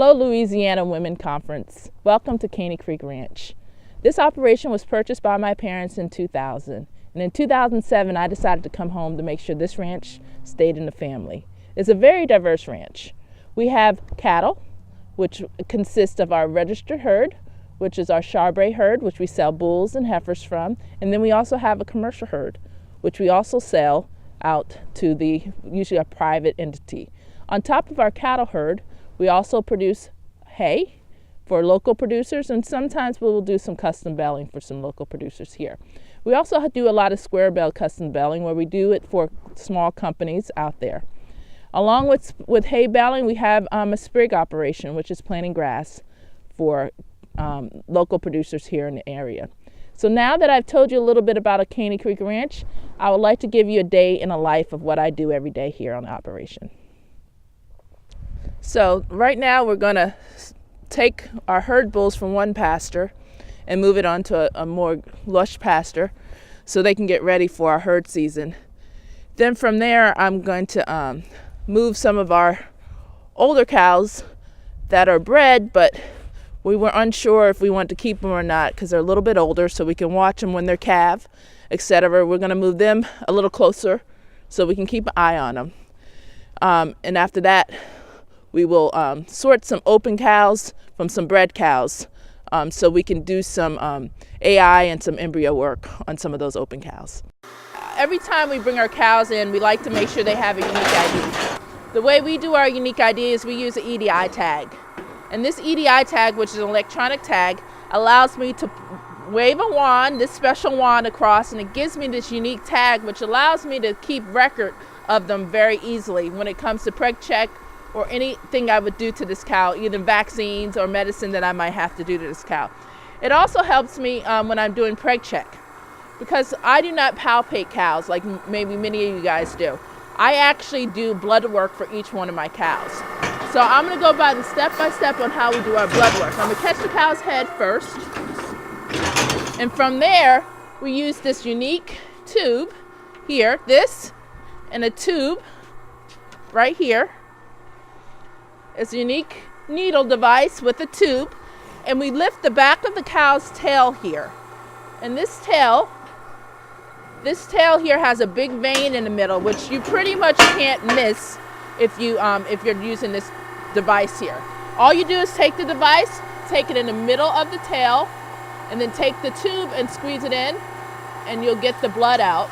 Hello, Louisiana Women Conference. Welcome to Caney Creek Ranch. This operation was purchased by my parents in 2000. And in 2007, I decided to come home to make sure this ranch stayed in the family. It's a very diverse ranch. We have cattle, which consists of our registered herd, which is our Charbray herd, which we sell bulls and heifers from. And then we also have a commercial herd, which we also sell out to usually a private entity. On top of our cattle herd, we also produce hay for local producers, and sometimes we will do some custom baling for some local producers here. We also do a lot of square bale custom baling where we do it for small companies out there. Along with hay baling, we have a sprig operation, which is planting grass for local producers here in the area. So now that I've told you a little bit about a Caney Creek Ranch, I would like to give you a day in a life of what I do every day here on the operation. So right now we're going to take our herd bulls from one pasture and move it on to a more lush pasture so they can get ready for our herd season. Then from there I'm going to move some of our older cows that are bred, but we were unsure if we want to keep them or not because they're a little bit older, so we can watch them when they're calve, etc. We're going to move them a little closer so we can keep an eye on them. And after that, we will sort some open cows from some bred cows so we can do some AI and some embryo work on some of those open cows. Every time we bring our cows in, we like to make sure they have a unique ID. The way we do our unique ID is we use an EDI tag. And this EDI tag, which is an electronic tag, allows me to wave a wand, this special wand across, and it gives me this unique tag, which allows me to keep record of them very easily when it comes to preg check or anything I would do to this cow, either vaccines or medicine that I might have to do to this cow. It also helps me when I'm doing preg check, because I do not palpate cows like maybe many of you guys do. I actually do blood work for each one of my cows. So I'm going to go by the step-by-step on how we do our blood work. I'm going to catch the cow's head first, and from there we use this unique tube here, this, and a tube right here. It's a unique needle device with a tube, and we lift the back of the cow's tail here. And this tail here has a big vein in the middle, which you pretty much can't miss if you're using this device here. All you do is take the device, take it in the middle of the tail, and then take the tube and squeeze it in, and you'll get the blood out.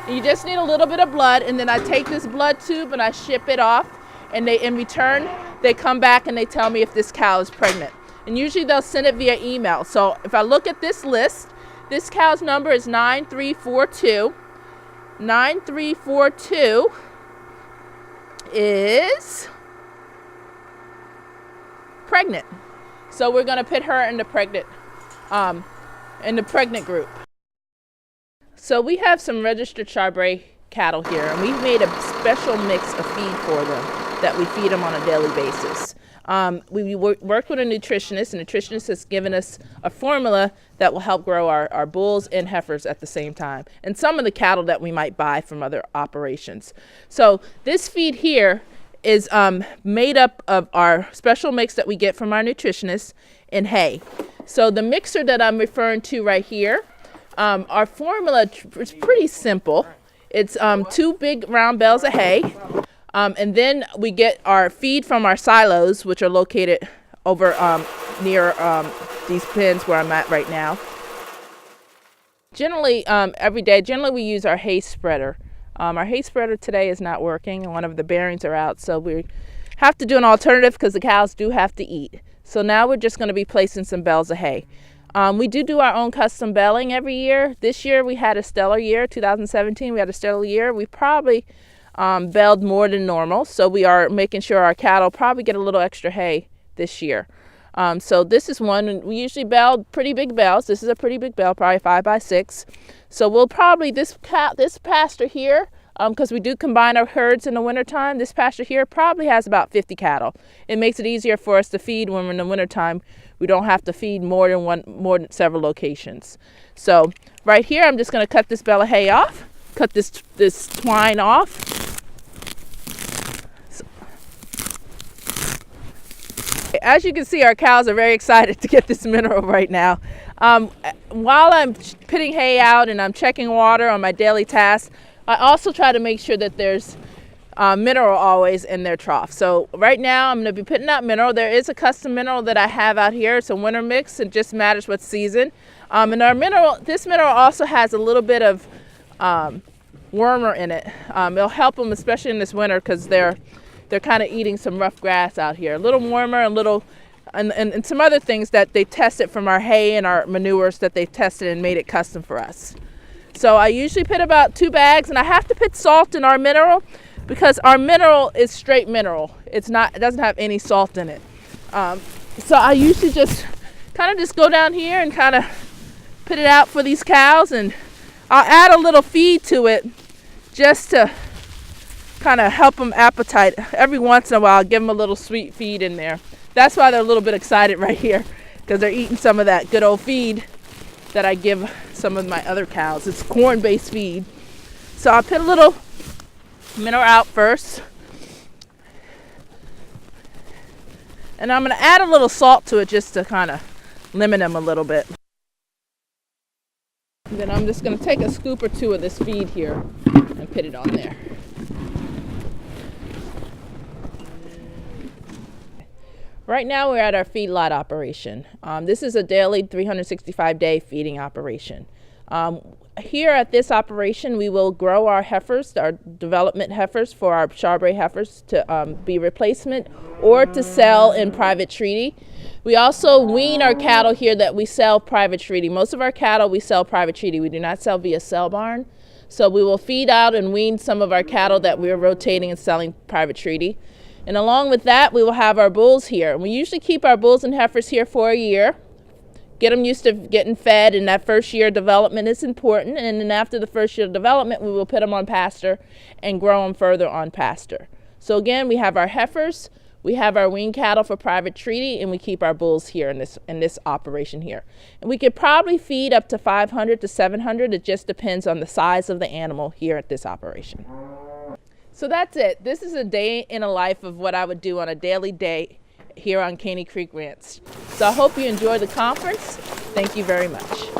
And you just need a little bit of blood, and then I take this blood tube and I ship it off. And in return, they come back and they tell me if this cow is pregnant. And usually they'll send it via email. So if I look at this list, this cow's number is 9342. 9342 is pregnant. So we're going to put her in the pregnant group. So we have some registered Charbray cattle here, and we've made a special mix of feed for them that we feed them on a daily basis. We worked with a nutritionist, and the nutritionist has given us a formula that will help grow our bulls and heifers at the same time, and some of the cattle that we might buy from other operations. So this feed here is made up of our special mix that we get from our nutritionist and hay. So the mixer that I'm referring to right here, our formula is pretty simple. It's 2 big round bales of hay. And then we get our feed from our silos, which are located over near these pens where I'm at right now. Generally, every day, we use our hay spreader. Our hay spreader today is not working, and one of the bearings are out, so we have to do an alternative because the cows do have to eat. So now we're just going to be placing some bales of hay. We do our own custom baling every year. This year we had a stellar year, 2017, we had a stellar year. We probably baled more than normal, so we are making sure our cattle probably get a little extra hay this year. So this is one, we usually bale pretty big bales. This is a pretty big bale, probably 5x6. So we'll probably, this pasture here, because we do combine our herds in the wintertime, this pasture here probably has about 50 cattle. It makes it easier for us to feed when we're in the wintertime. We don't have to feed more than several locations. So right here, I'm just going to cut this bale of hay off, cut this twine off. as you can see, our cows are very excited to get this mineral right now. While I'm pitting hay out and I'm checking water on my daily tasks, I also try to make sure that there's mineral always in their trough. So right now I'm going to be putting out mineral. There is a custom mineral that I have out here. It's a winter mix. It just matters what season. And this mineral also has a little bit of wormer in it. It'll help them, especially in this winter, because they're kind of eating some rough grass out here. A little warmer and some other things that they tested from our hay and our manures that they tested and made it custom for us. So I usually put about 2 bags, and I have to put salt in our mineral because our mineral is straight mineral. It doesn't have any salt in it. So I usually just go down here and kind of put it out for these cows, and I'll add a little feed to it just to kind of help them appetite. Every once in a while, I'll give them a little sweet feed in there. That's why they're a little bit excited right here, because they're eating some of that good old feed that I give some of my other cows. It's corn-based feed. So I'll put a little mineral out first. And I'm going to add a little salt to it just to kind of limit them a little bit. And then I'm just going to take a scoop or 2 of this feed here and put it on there. Right now we're at our feedlot operation. This is a daily 365-day feeding operation. Here at this operation, we will grow our heifers, our development heifers for our Charbray heifers to be replacement or to sell in private treaty. We also wean our cattle here that we sell private treaty. Most of our cattle we sell private treaty. We do not sell via sell barn. So we will feed out and wean some of our cattle that we are rotating and selling private treaty. And along with that, we will have our bulls here. We usually keep our bulls and heifers here for a year, get them used to getting fed, and that first year development is important. And then after the first year of development, we will put them on pasture and grow them further on pasture. So again, we have our heifers, we have our wean cattle for private treaty, and we keep our bulls here in this operation here. And we could probably feed up to 500 to 700. It just depends on the size of the animal here at this operation. So that's it. This is a day in a life of what I would do on a daily day here on Caney Creek Ranch. So I hope you enjoy the conference. Thank you very much.